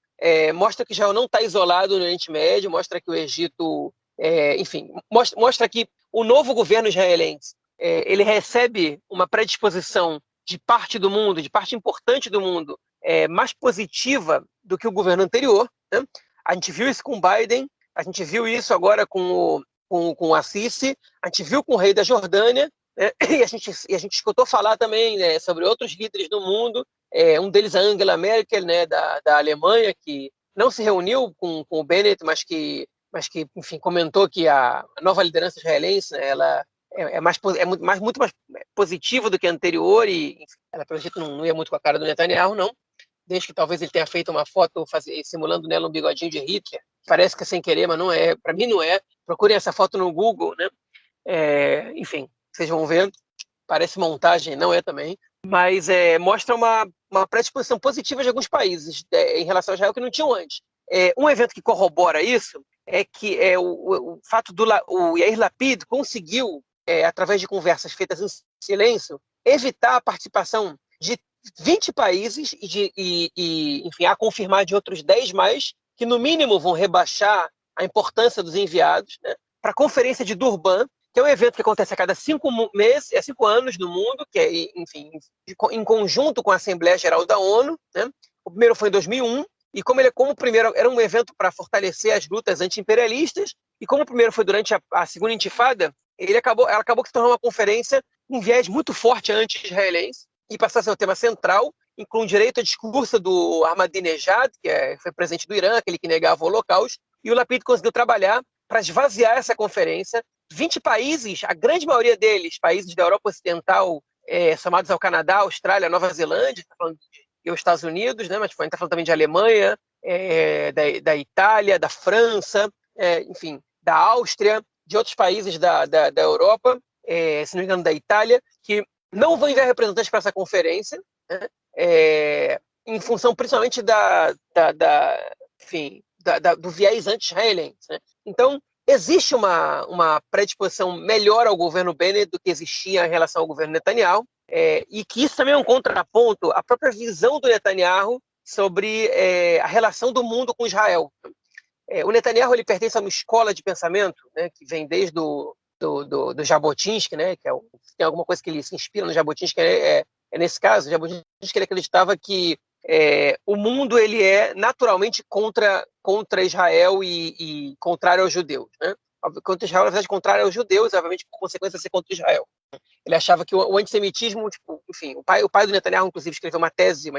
Speaker 2: Mostra que Israel não está isolado no Oriente Médio, mostra que o Egito, enfim, mostra que o novo governo israelense ele recebe uma predisposição de parte do mundo, de parte importante do mundo, mais positiva do que o governo anterior, né? A gente viu isso com o Biden, a gente viu isso agora com o Assisi, a gente viu com o rei da Jordânia, né? E a gente escutou falar também, né, sobre outros líderes do mundo, um deles a Angela Merkel, né, da Alemanha, que não se reuniu com o Bennett, mas que enfim, comentou que a nova liderança israelense, né, ela muito mais positiva do que a anterior, e enfim, ela, pelo jeito, não ia muito com a cara do Netanyahu, não. Desde que talvez ele tenha feito uma foto simulando nela um bigodinho de Hitler. Parece que é sem querer, mas não é. Para mim, não é. Procurem essa foto no Google, né? Enfim, vocês vão ver. Parece montagem, não é também. Mas mostra uma predisposição positiva de alguns países em relação a Israel que não tinham antes. Um evento que corrobora isso é que o fato do o Yair Lapid conseguiu, através de conversas feitas em silêncio, evitar a participação de 20 países enfim, a confirmar de outros 10 mais, que no mínimo vão rebaixar a importância dos enviados, né, para a Conferência de Durban, que é um evento que acontece a cada 5 anos no mundo, que é, enfim, em conjunto com a Assembleia Geral da ONU, né? O primeiro foi em 2001, e como o primeiro era um evento para fortalecer as lutas anti-imperialistas, E como o primeiro foi durante a segunda intifada, ela acabou se tornando uma conferência com um viés muito forte anti-israelense e passou a ser o tema central, incluindo direito a discurso do Ahmadinejad, que foi presidente do Irã, aquele que negava o Holocausto, e o Lapid conseguiu trabalhar para esvaziar essa conferência. 20 países, a grande maioria deles, países da Europa Ocidental, somados ao Canadá, Austrália, Nova Zelândia, tá falando e os Estados Unidos, né? Mas a gente está falando também de Alemanha, da Itália, da França, enfim, da Áustria, de outros países da Europa, se não me engano, da Itália, que não vão enviar representantes para essa conferência, né? Em função principalmente do viés anti-israelense. Né? Então, existe uma predisposição melhor ao governo Bennett do que existia em relação ao governo Netanyahu, e que isso também é um contraponto à própria visão do Netanyahu sobre a relação do mundo com Israel. O Netanyahu ele pertence a uma escola de pensamento, né, que vem desde do Jabotinsky, né, que tem alguma coisa que ele se inspira no Jabotinsky, nesse caso, o Jabotinsky ele acreditava que o mundo ele é naturalmente contra Israel e contrário aos judeus. Né? Contra Israel, na verdade, contrário aos judeus, obviamente, por consequência, ser contra Israel. Ele achava que o antissemitismo, enfim, o pai do Netanyahu, inclusive, escreveu uma tese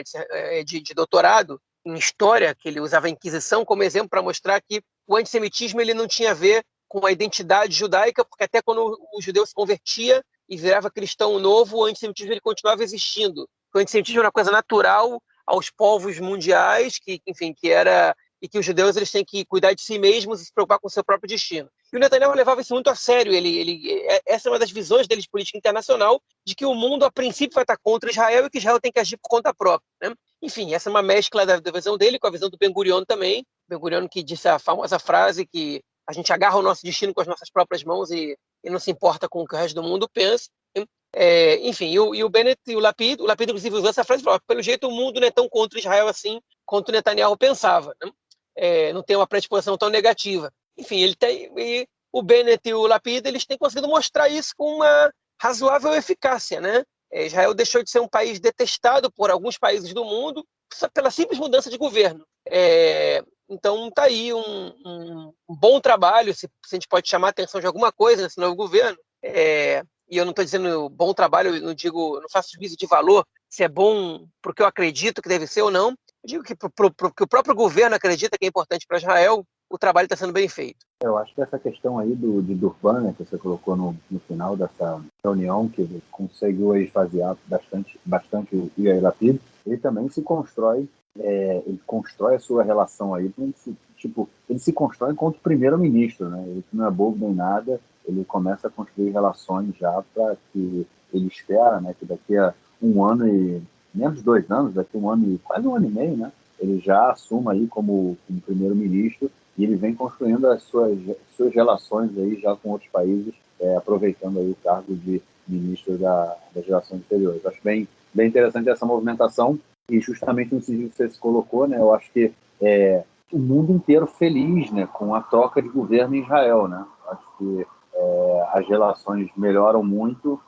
Speaker 2: de doutorado em história, que ele usava a Inquisição como exemplo para mostrar que o antissemitismo ele não tinha a ver com a identidade judaica, porque até quando o judeu se convertia e virava cristão novo, o antissemitismo ele continuava existindo. O antissemitismo era uma coisa natural aos povos mundiais, e que os judeus eles têm que cuidar de si mesmos e se preocupar com o seu próprio destino. E o Netanyahu levava isso muito a sério. Essa é uma das visões dele de política internacional, de que o mundo, a princípio, vai estar contra Israel e que Israel tem que agir por conta própria. Né? Enfim, essa é uma mescla da visão dele com a visão do Ben-Gurion também. Ben-Gurion que disse a famosa frase que a gente agarra o nosso destino com as nossas próprias mãos e não se importa com o que o resto do mundo pensa. Enfim, o Bennett e o Lapid inclusive usou essa frase e falou, pelo jeito o mundo não é tão contra Israel assim quanto o Netanyahu pensava. Né? Não tem uma predisposição tão negativa. Enfim, o Bennett e o Lapid eles têm conseguido mostrar isso com uma razoável eficácia. Né? Israel deixou de ser um país detestado por alguns países do mundo pela simples mudança de governo. Então está aí um bom trabalho, se a gente pode chamar a atenção de alguma coisa nesse novo governo. E eu não estou dizendo bom trabalho, não faço juízo de valor, se é bom porque eu acredito que deve ser ou não. Eu digo que o próprio governo acredita que é importante para Israel, o trabalho está sendo bem feito.
Speaker 1: Eu acho que essa questão aí de Durban, né, que você colocou no final dessa reunião, que ele conseguiu esvaziar bastante o Yair Lapid, ele também se constrói, ele constrói a sua relação aí, ele se constrói enquanto primeiro-ministro, né? Ele não é bobo nem nada, ele começa a construir relações já para que ele espera, né, que daqui a um ano e menos de 2 anos, daqui a um ano e quase um ano e meio, né, ele já assuma aí como primeiro-ministro e ele vem construindo as suas relações aí já com outros países, aproveitando aí o cargo de ministro das relações exteriores. Acho bem interessante essa movimentação e justamente no sentido que você se colocou, né, eu acho que o mundo inteiro feliz, né, com a troca de governo em Israel, né? Acho que as relações melhoram muito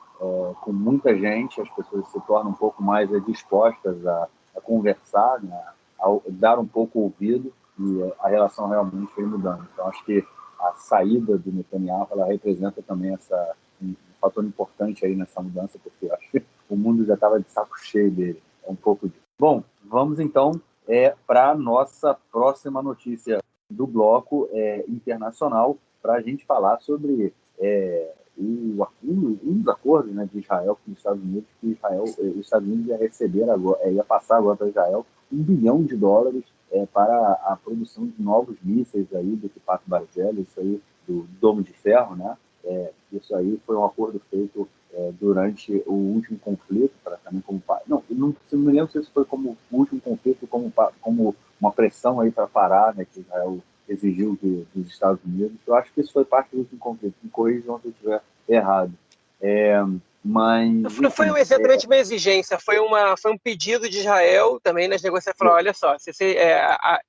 Speaker 1: com muita gente, as pessoas se tornam um pouco mais dispostas a conversar, né, a dar um pouco ouvido, e a relação realmente foi mudando. Então, acho que a saída do Netanyahu ela representa também um fator importante aí nessa mudança, porque acho que o mundo já estava de saco cheio dele. Um pouco disso. Bom, vamos então para a nossa próxima notícia do bloco internacional, para a gente falar sobre um dos acordos, né, de Israel com os Estados Unidos, que os Estados Unidos ia passar agora para Israel $1 bilhão para a produção de novos mísseis aí do Kippat Barzello, isso aí do Domo de Ferro, né? Isso aí foi um acordo feito durante o último conflito, praticamente não me lembro se isso foi como o último conflito, como uma pressão aí para parar, né, que Israel exigiu dos Estados Unidos. Eu acho que isso foi parte do último conflito, me corrijam se eu estiver errado. Mas
Speaker 2: não foi exatamente uma exigência, foi um pedido de Israel também nas negociações. Falou, olha só, se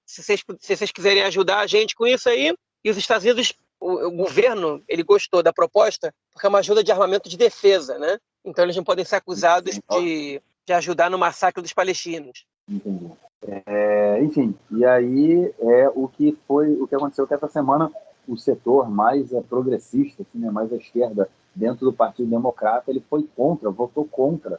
Speaker 2: vocês quiserem ajudar a gente com isso aí, e os Estados Unidos, o governo, ele gostou da proposta, porque é uma ajuda de armamento de defesa, né? Então eles não podem ser acusados de ajudar no massacre dos palestinos.
Speaker 1: Entendi. Enfim, e aí o que aconteceu que essa semana o setor mais progressista, assim, né, mais à esquerda, dentro do Partido Democrata, ele foi contra, votou contra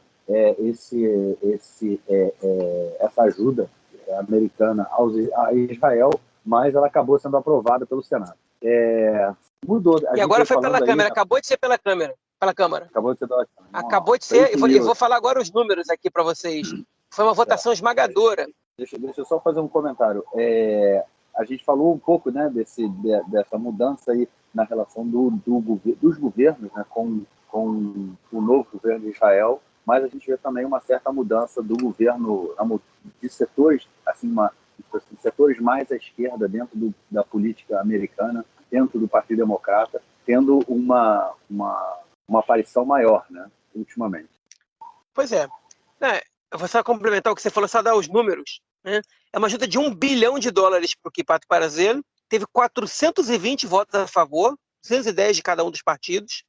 Speaker 1: essa ajuda americana a Israel, mas ela acabou sendo aprovada pelo Senado. Mudou.
Speaker 2: E agora foi pela Câmara, acabou de ser pela Câmara.
Speaker 1: Acabou de ser pela Câmara.
Speaker 2: Acabou de ser, eu vou falar agora os números aqui para vocês. Foi uma votação esmagadora.
Speaker 1: Deixa eu só fazer um comentário. A gente falou um pouco, né, dessa mudança aí na relação dos governos, né, com o novo governo de Israel, mas a gente vê também uma certa mudança do governo de setores, assim, setores mais à esquerda dentro da política americana, dentro do Partido Democrata, tendo uma aparição maior, né, ultimamente.
Speaker 2: Pois é. Eu vou só complementar o que você falou, só dar os números. Né? É uma ajuda de $1 bilhão para o Kippat Parazel, teve 420 votos a favor, 210 de cada um dos partidos,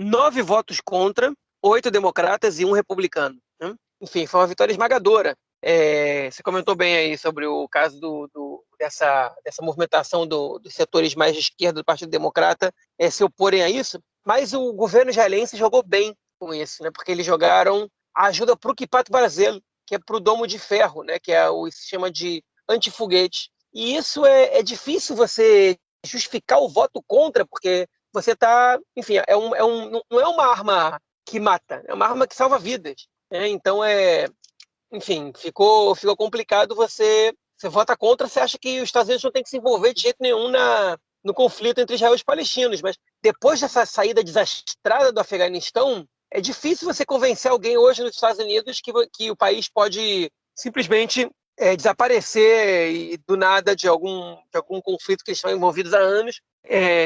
Speaker 2: 9 votos contra, 8 democratas e 1 republicano. Né? Enfim, foi uma vitória esmagadora. Você comentou bem aí sobre o caso dessa movimentação dos setores mais de esquerda do Partido Democrata se oporem a isso, mas o governo israelense jogou bem com isso, né? Porque eles jogaram a ajuda para o Kippat Parazel, que é para o domo de ferro, né? Que é o sistema de antifoguete. E isso é difícil você justificar o voto contra, porque você está, enfim, não é uma arma que mata, é uma arma que salva vidas. Né? Então, enfim, ficou complicado. Você vota contra, você acha que os Estados Unidos não tem que se envolver de jeito nenhum no conflito entre Israel e os palestinos, mas depois dessa saída desastrada do Afeganistão, é difícil você convencer alguém hoje nos Estados Unidos que o país pode simplesmente desaparecer e do nada de algum conflito que eles estão envolvidos há anos,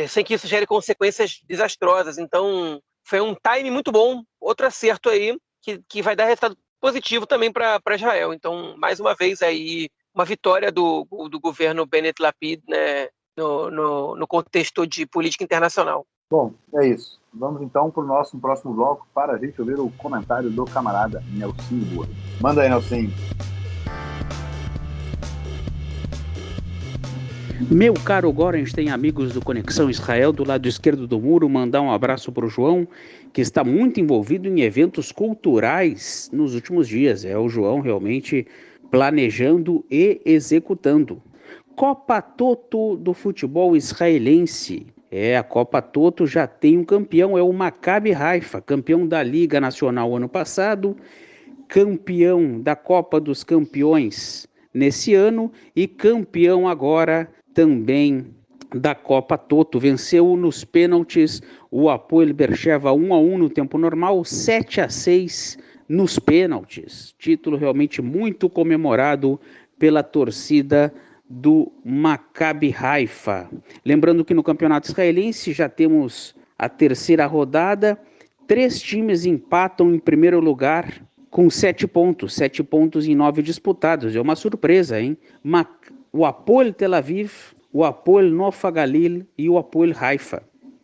Speaker 2: sem que isso gere consequências desastrosas. Então, foi um time muito bom, outro acerto aí, que vai dar resultado positivo também para Israel. Então, mais uma vez aí, uma vitória do governo Bennett Lapid, né, no contexto de política internacional.
Speaker 1: Bom, é isso. Vamos então para o nosso próximo bloco para a gente ouvir o comentário do camarada Nelsinho Boa. Manda aí, Nelsinho.
Speaker 3: Meu caro Gorenstein, amigos do Conexão Israel, do lado esquerdo do muro, mandar um abraço para o João, que está muito envolvido em eventos culturais nos últimos dias. O João realmente planejando e executando. Copa Toto do futebol israelense. A Copa Toto já tem um campeão, é o Maccabi Haifa, campeão da Liga Nacional ano passado, campeão da Copa dos Campeões nesse ano e campeão agora também da Copa Toto. Venceu nos pênaltis o Hapoel Beersheva 1-1 no tempo normal, 7-6 nos pênaltis. Título realmente muito comemorado pela torcida do Maccabi Haifa. Lembrando que no campeonato israelense já temos a terceira rodada, 3 times empatam em primeiro lugar com 7 pontos em 9 disputados. É uma surpresa, hein? O Hapoel Tel Aviv, o Hapoel Nofa Galil e o Hapoel Haifa.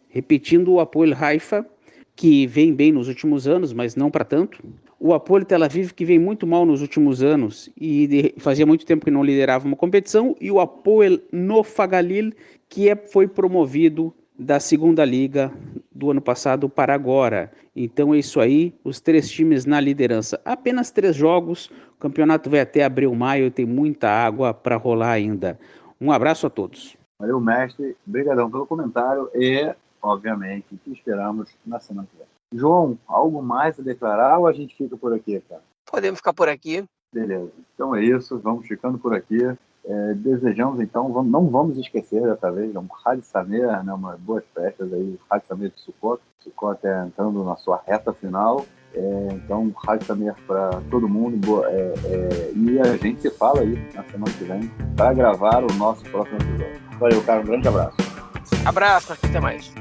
Speaker 3: Repetindo, o Hapoel Haifa, que vem bem nos últimos anos, mas não para tanto. O Hapoel Tel Aviv, que vem muito mal nos últimos anos e fazia muito tempo que não liderava uma competição. E o Hapoel Nofa Galil, que foi promovido da segunda liga do ano passado para agora. Então é isso aí, os 3 times na liderança. Apenas 3 jogos, o campeonato vai até abril-maio, tem muita água para rolar ainda. Um abraço a todos.
Speaker 1: Valeu, mestre. Obrigadão pelo comentário e, obviamente, o que esperamos na semana que vem. João, algo mais a declarar ou a gente fica por aqui, cara?
Speaker 2: Podemos ficar por aqui.
Speaker 1: Beleza. Então é isso, vamos ficando por aqui. Desejamos, então, não vamos esquecer dessa vez, um Hag Sameach, né, umas boas festas aí, Hag Sameach de Sukkot. Sukkot entrando na sua reta final. Então, Hag Sameach para todo mundo. E a gente se fala aí na semana que vem para gravar o nosso próximo episódio. Valeu, cara. Um grande abraço.
Speaker 2: Abraço, até mais.